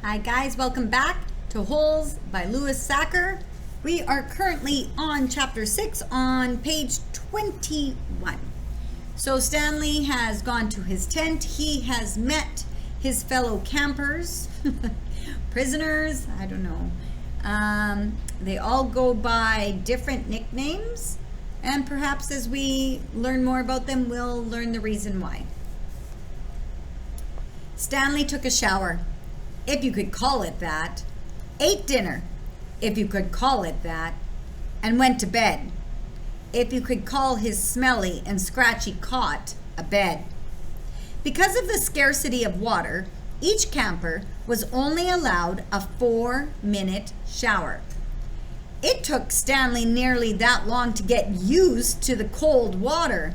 Hi guys, welcome back to Holes by Louise, Sachar. We are currently on chapter 6 on page 21. So Stanley has gone to his tent. He has met his fellow campers, prisoners, I don't know. They all go by different nicknames, and perhaps as we learn more about them, we'll learn the reason why. Stanley took a shower, if you could call it that, ate dinner, if you could call it that, and went to bed, if you could call his smelly and scratchy cot a bed. Because of the scarcity of water, each camper was only allowed a 4-minute shower. It took Stanley nearly that long to get used to the cold water.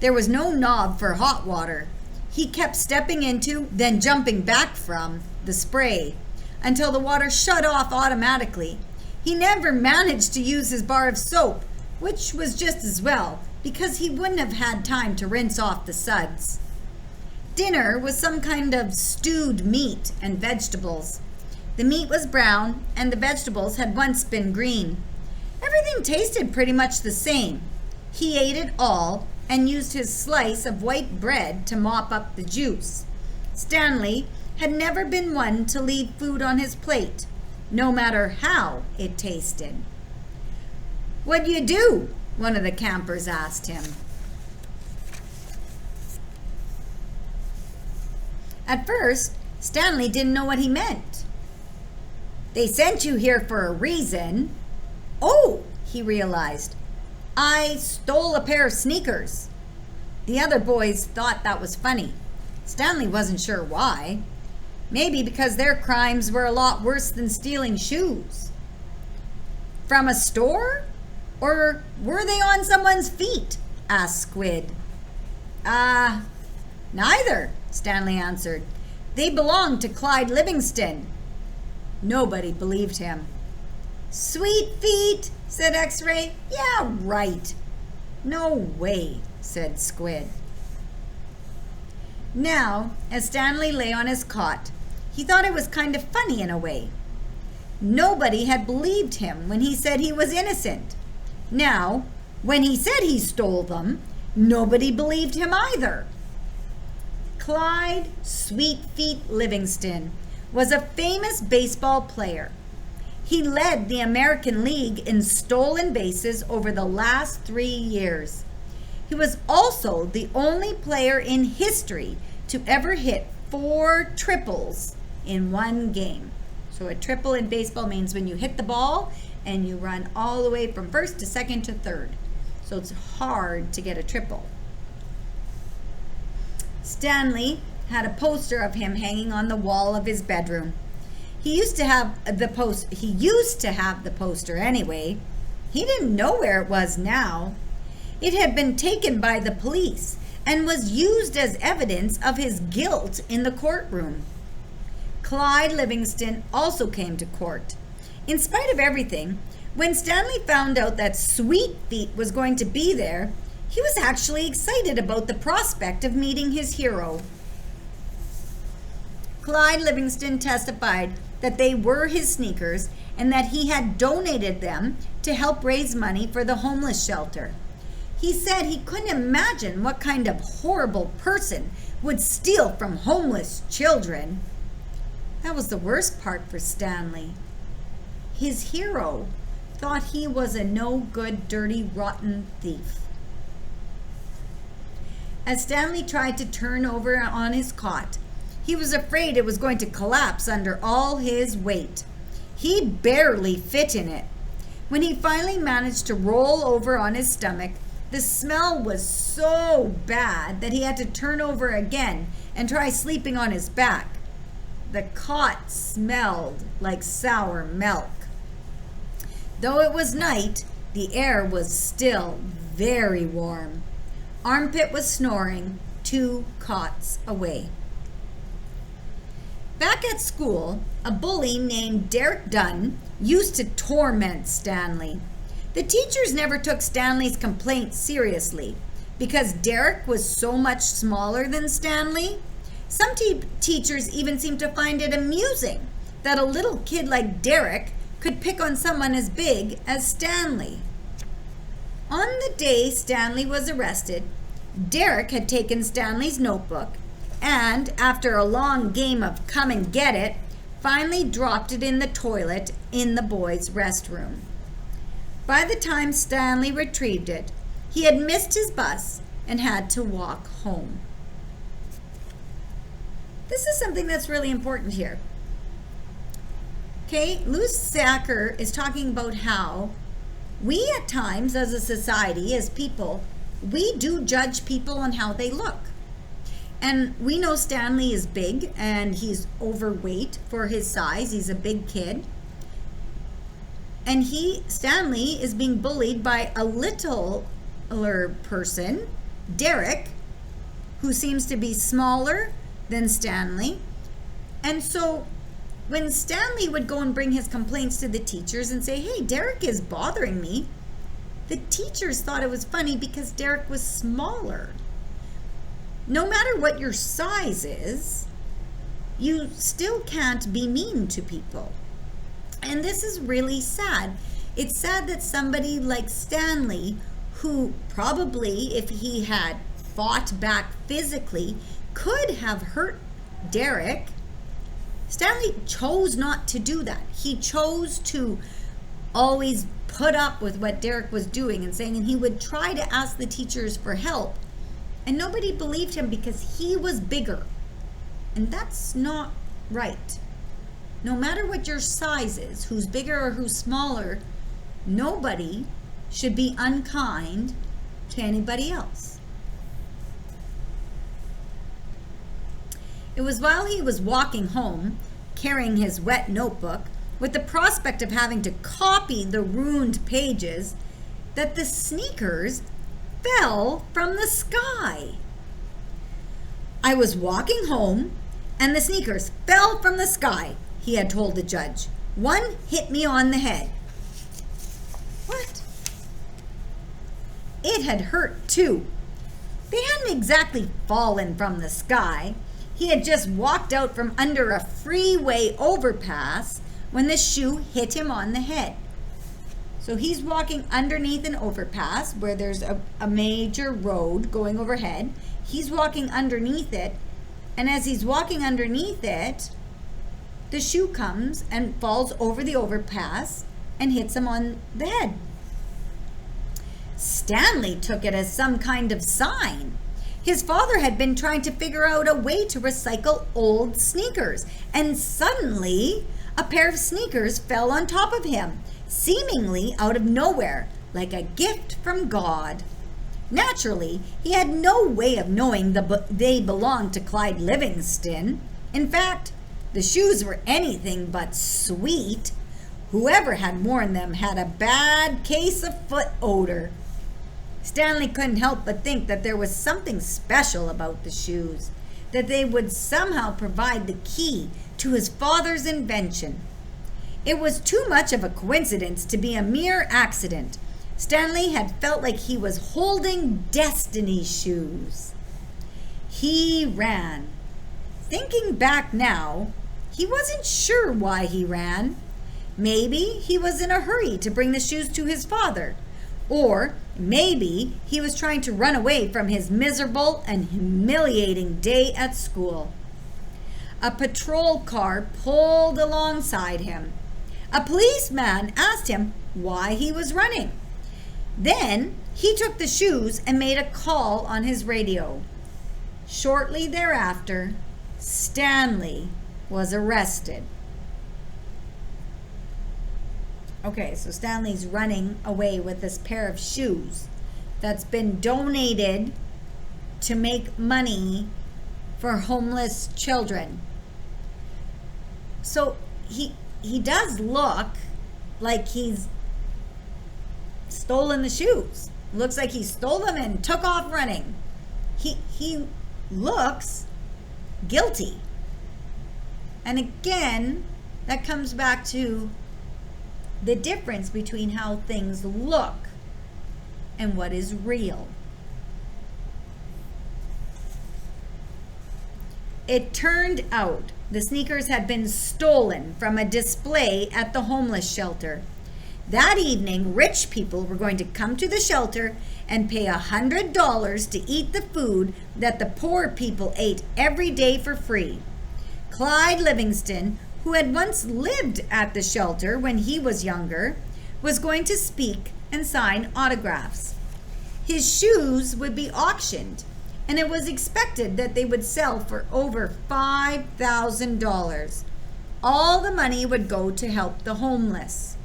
There was no knob for hot water. He kept stepping into, then jumping back from, the spray until the water shut off automatically. He never managed to use his bar of soap, which was just as well, because he wouldn't have had time to rinse off the suds. Dinner was some kind of stewed meat and vegetables. The meat was brown, and the vegetables had once been green. Everything tasted pretty much the same. He ate it all and used his slice of white bread to mop up the juice. Stanley had never been one to leave food on his plate, no matter how it tasted. "What do you do?" one of the campers asked him. At first, Stanley didn't know what he meant. "They sent you here for a reason." "Oh," he realized, "I stole a pair of sneakers." The other boys thought that was funny. Stanley wasn't sure why. Maybe because their crimes were a lot worse than stealing shoes. "From a store? Or were they on someone's feet?" asked Squid. Neither," Stanley answered. "They belonged to Clyde Livingston." Nobody believed him. "Sweet feet," said X-Ray. "Yeah, right." "No way," said Squid. Now, as Stanley lay on his cot, he thought it was kind of funny in a way. Nobody had believed him when he said he was innocent. Now, when he said he stole them, nobody believed him either. Clyde Sweetfeet Livingston was a famous baseball player. He led the American League in stolen bases over the last 3 years. He was also the only player in history to ever hit 4 triples in one game. So a triple in baseball means when you hit the ball and you run all the way from first to second to third. So it's hard to get a triple. Stanley had a poster of him hanging on the wall of his bedroom. He used to have the poster anyway. He didn't know where it was now. It had been taken by the police and was used as evidence of his guilt in the courtroom. Clyde Livingston also came to court. In spite of everything, when Stanley found out that Sweetfeet was going to be there, he was actually excited about the prospect of meeting his hero. Clyde Livingston testified that they were his sneakers and that he had donated them to help raise money for the homeless shelter. He said he couldn't imagine what kind of horrible person would steal from homeless children. That was the worst part for Stanley. His hero thought he was a no-good, dirty, rotten thief. As Stanley tried to turn over on his cot, he was afraid it was going to collapse under all his weight. He barely fit in it. When he finally managed to roll over on his stomach, the smell was so bad that he had to turn over again and try sleeping on his back. The cot smelled like sour milk. Though it was night, the air was still very warm. Armpit was snoring 2 cots away. Back at school, a bully named Derek Dunn used to torment Stanley. The teachers never took Stanley's complaints seriously because Derek was so much smaller than Stanley. Some teachers even seemed to find it amusing that a little kid like Derek could pick on someone as big as Stanley. On the day Stanley was arrested, Derek had taken Stanley's notebook and, after a long game of come and get it, finally dropped it in the toilet in the boys' restroom. By the time Stanley retrieved it, he had missed his bus and had to walk home. This is something that's really important here. Okay, Louise Sachar is talking about how we at times as a society, as people, we do judge people on how they look. And we know Stanley is big and he's overweight for his size. He's a big kid. And Stanley is being bullied by a littler person, Derek, who seems to be smaller than Stanley. And so when Stanley would go and bring his complaints to the teachers and say, hey, Derek is bothering me, the teachers thought it was funny because Derek was smaller. No matter what your size is, you still can't be mean to people. And this is really sad. It's sad that somebody like Stanley, who probably, if he had fought back physically, could have hurt Derek. Stanley chose not to do that. He chose to always put up with what Derek was doing and saying, and he would try to ask the teachers for help. And nobody believed him because he was bigger. And that's not right. No matter what your size is, who's bigger or who's smaller, nobody should be unkind to anybody else. It was while he was walking home, carrying his wet notebook, with the prospect of having to copy the ruined pages, that the sneakers fell from the sky. I was walking home, and the sneakers fell from the sky, he had told the judge. One hit me on the head. What? It had hurt too. They hadn't exactly fallen from the sky. He had just walked out from under a freeway overpass when the shoe hit him on the head. So he's walking underneath an overpass where there's a major road going overhead. He's walking underneath it, and as he's walking underneath it, the shoe comes and falls over the overpass and hits him on the head. Stanley took it as some kind of sign. His father had been trying to figure out a way to recycle old sneakers, and suddenly a pair of sneakers fell on top of him, seemingly out of nowhere, like a gift from God. Naturally, he had no way of knowing they belonged to Clyde Livingston. In fact, the shoes were anything but sweet. Whoever had worn them had a bad case of foot odor. Stanley couldn't help but think that there was something special about the shoes, that they would somehow provide the key to his father's invention. It was too much of a coincidence to be a mere accident. Stanley had felt like he was holding destiny's shoes. He ran. Thinking back now, he wasn't sure why he ran. Maybe he was in a hurry to bring the shoes to his father. Or maybe he was trying to run away from his miserable and humiliating day at school. A patrol car pulled alongside him. A policeman asked him why he was running. Then he took the shoes and made a call on his radio. Shortly thereafter, Stanley was arrested. Okay, so Stanley's running away with this pair of shoes that's been donated to make money for homeless children. So he does look like he's stolen the shoes. Looks like he stole them and took off running. He looks guilty. And again, that comes back to the difference between how things look and what is real. It turned out the sneakers had been stolen from a display at the homeless shelter. That evening, rich people were going to come to the shelter and pay $100 to eat the food that the poor people ate every day for free. Clyde Livingston, who had once lived at the shelter when he was younger, was going to speak and sign autographs. His shoes would be auctioned, and it was expected that they would sell for over $5,000. All the money would go to help the homeless.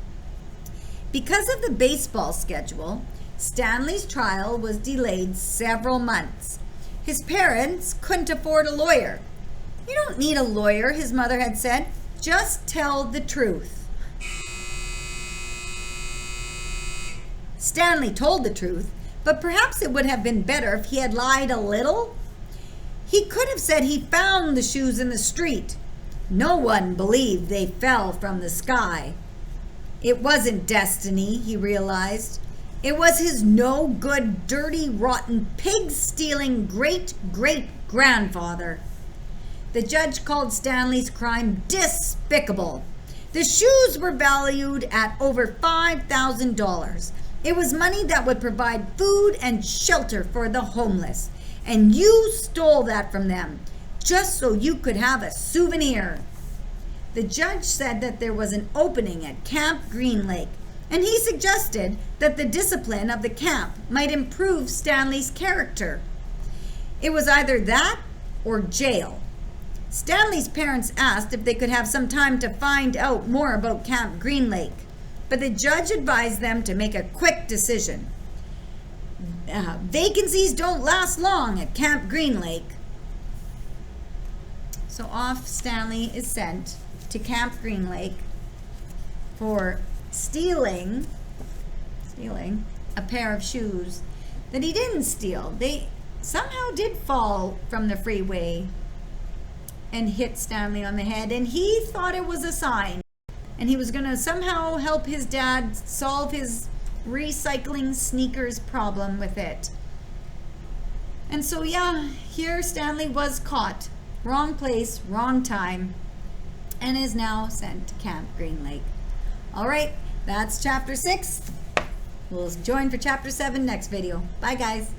Because of the baseball schedule, Stanley's trial was delayed several months. His parents couldn't afford a lawyer. "You don't need a lawyer," his mother had said. "Just tell the truth." Stanley told the truth, but perhaps it would have been better if he had lied a little. He could have said he found the shoes in the street. No one believed they fell from the sky. It wasn't destiny, he realized. It was his no-good, dirty, rotten, pig-stealing great-great-grandfather. The judge called Stanley's crime despicable. The shoes were valued at over $5,000. It was money that would provide food and shelter for the homeless. And you stole that from them, just so you could have a souvenir. The judge said that there was an opening at Camp Green Lake, and he suggested that the discipline of the camp might improve Stanley's character. It was either that or jail. Stanley's parents asked if they could have some time to find out more about Camp Green Lake, but the judge advised them to make a quick decision. Vacancies don't last long at Camp Green Lake. So off Stanley is sent to Camp Green Lake for stealing a pair of shoes that he didn't steal. They somehow did fall from the freeway and hit Stanley on the head, and he thought it was a sign, and he was going to somehow help his dad solve his recycling sneakers problem with it. And so here Stanley was caught. Wrong place, wrong time, and is now sent to Camp Green Lake. All right, that's chapter 6. We'll join for chapter 7 next video. Bye, guys.